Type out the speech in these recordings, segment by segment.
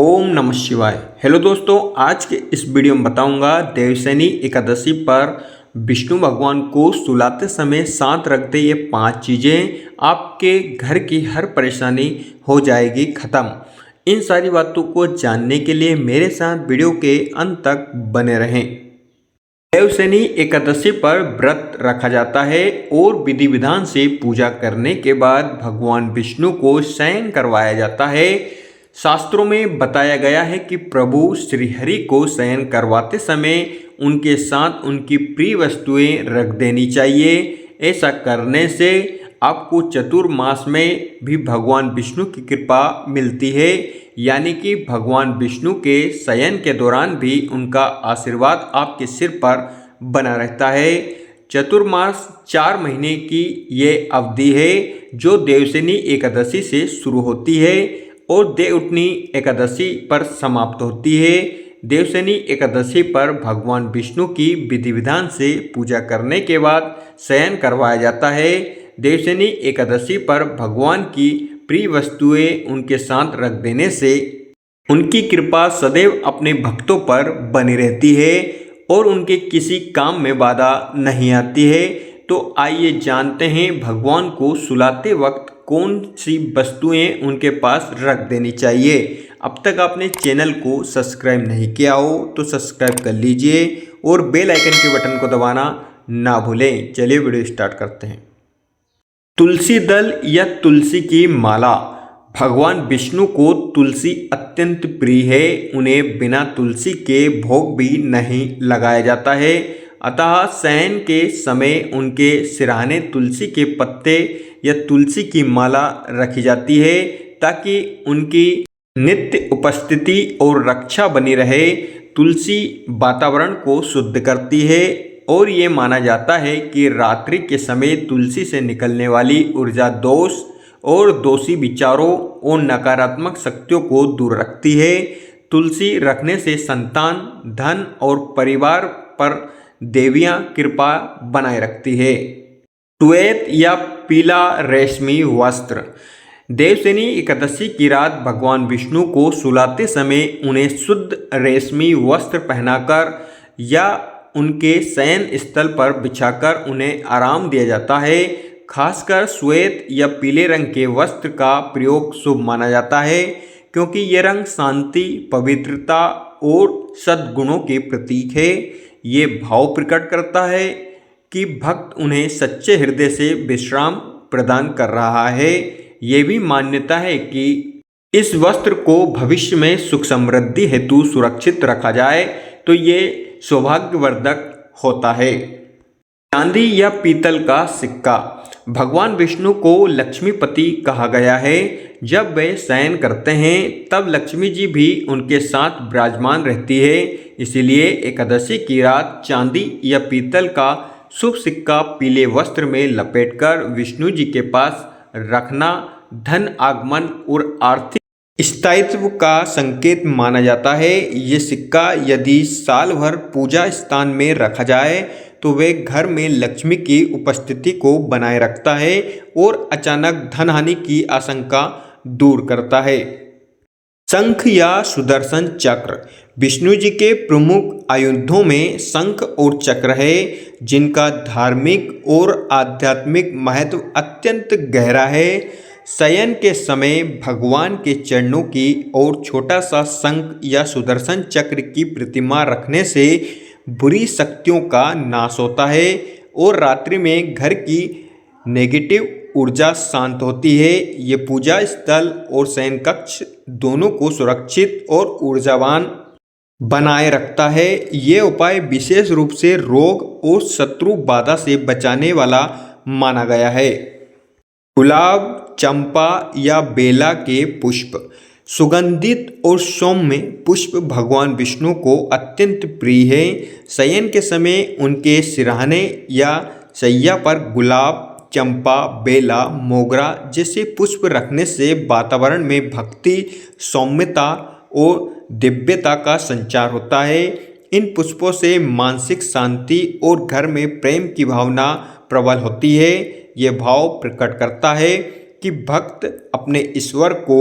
ओम नमः शिवाय। हेलो दोस्तों, आज के इस वीडियो में बताऊंगा देवशनि एकादशी पर विष्णु भगवान को सुलाते समय साथ रखते ये 5 चीज़ें आपके घर की हर परेशानी हो जाएगी ख़त्म। इन सारी बातों को जानने के लिए मेरे साथ वीडियो के अंत तक बने रहें। देवशनि एकादशी पर व्रत रखा जाता है और विधि विधान से पूजा करने के बाद भगवान विष्णु को शयन करवाया जाता है। शास्त्रों में बताया गया है कि प्रभु श्रीहरि को शयन करवाते समय उनके साथ उनकी प्रिय वस्तुएं रख देनी चाहिए। ऐसा करने से आपको चतुर्मास में भी भगवान विष्णु की कृपा मिलती है, यानी कि भगवान विष्णु के शयन के दौरान भी उनका आशीर्वाद आपके सिर पर बना रहता है। चतुर्मास 4 महीने की ये अवधि है जो देवशनि एकादशी से शुरू होती है और देवउठनी एकादशी पर समाप्त होती है। देवशनि एकादशी पर भगवान विष्णु की विधि विधान से पूजा करने के बाद शयन करवाया जाता है। देवशनि एकादशी पर भगवान की प्रिय वस्तुएं उनके साथ रख देने से उनकी कृपा सदैव अपने भक्तों पर बनी रहती है और उनके किसी काम में बाधा नहीं आती है। तो आइए जानते हैं भगवान को सुलाते वक्त कौन सी वस्तुएं उनके पास रख देनी चाहिए। अब तक आपने चैनल को सब्सक्राइब नहीं किया हो तो सब्सक्राइब कर लीजिए और बेल आइकन के बटन को दबाना ना भूलें। चलिए वीडियो स्टार्ट करते हैं। तुलसी दल या तुलसी की माला। भगवान विष्णु को तुलसी अत्यंत प्रिय है। उन्हें बिना तुलसी के भोग भी नहीं लगाया जाता है, अतः शयन के समय उनके सिरहाने तुलसी के पत्ते या तुलसी की माला रखी जाती है ताकि उनकी नित्य उपस्थिति और रक्षा बनी रहे। तुलसी वातावरण को शुद्ध करती है और ये माना जाता है कि रात्रि के समय तुलसी से निकलने वाली ऊर्जा दोष और दोषी विचारों और नकारात्मक शक्तियों को दूर रखती है। तुलसी रखने से संतान, धन और परिवार पर देवियां कृपा बनाए रखती है। श्वेत या पीला रेशमी वस्त्र। देवशनि एकादशी की रात भगवान विष्णु को सुलाते समय उन्हें शुद्ध रेशमी वस्त्र पहनाकर या उनके शयन स्थल पर बिछाकर उन्हें आराम दिया जाता है। खासकर श्वेत या पीले रंग के वस्त्र का प्रयोग शुभ माना जाता है क्योंकि ये रंग शांति, पवित्रता और सद्गुणों के प्रतीक है। ये भाव प्रकट करता है कि भक्त उन्हें सच्चे हृदय से विश्राम प्रदान कर रहा है। ये भी मान्यता है कि इस वस्त्र को भविष्य में सुख समृद्धि हेतु सुरक्षित रखा जाए तो ये सौभाग्यवर्धक होता है। चांदी या पीतल का सिक्का। भगवान विष्णु को लक्ष्मीपति कहा गया है। जब वे शयन करते हैं तब लक्ष्मी जी भी उनके साथ विराजमान रहती है। इसीलिए एकादशी की रात चांदी या पीतल का शुभ सिक्का पीले वस्त्र में लपेटकर विष्णु जी के पास रखना धन आगमन और आर्थिक स्थायित्व का संकेत माना जाता है। ये सिक्का यदि साल भर पूजा स्थान में रखा जाए तो वे घर में लक्ष्मी की उपस्थिति को बनाए रखता है और अचानक धन हानि की आशंका दूर करता है। शंख या सुदर्शन चक्र। विष्णु जी के प्रमुख आयुधों में शंख और चक्र है जिनका धार्मिक और आध्यात्मिक महत्व अत्यंत गहरा है। शयन के समय भगवान के चरणों की ओर छोटा सा शंख या सुदर्शन चक्र की प्रतिमा रखने से बुरी शक्तियों का नाश होता है और रात्रि में घर की नेगेटिव ऊर्जा शांत होती है। ये पूजा स्थल और शयन कक्ष दोनों को सुरक्षित और ऊर्जावान बनाए रखता है। ये उपाय विशेष रूप से रोग और शत्रु बाधा से बचाने वाला माना गया है। गुलाब, चंपा या बेला के पुष्प। सुगंधित और सौम्य पुष्प भगवान विष्णु को अत्यंत प्रिय है। शयन के समय उनके सिरहाने या शैया पर गुलाब, चंपा, बेला, मोगरा जैसे पुष्प रखने से वातावरण में भक्ति, सौम्यता और दिव्यता का संचार होता है। इन पुष्पों से मानसिक शांति और घर में प्रेम की भावना प्रबल होती है। ये भाव प्रकट करता है कि भक्त अपने ईश्वर को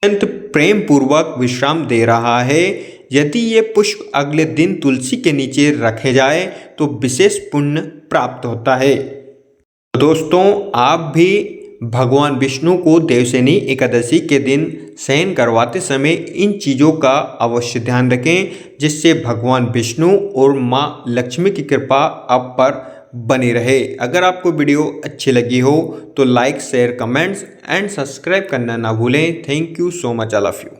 अत्यंत प्रेम पूर्वक विश्राम दे रहा है। यदि ये पुष्प अगले दिन तुलसी के नीचे रखे जाए तो विशेष पुण्य प्राप्त होता है। तो दोस्तों, आप भी भगवान विष्णु को देवशयनी एकादशी के दिन शयन करवाते समय इन चीज़ों का अवश्य ध्यान रखें, जिससे भगवान विष्णु और माँ लक्ष्मी की कृपा आप पर बनी रहे। अगर आपको वीडियो अच्छी लगी हो तो like, share, comments and subscribe करना ना भूलें। Thank you so much all of you.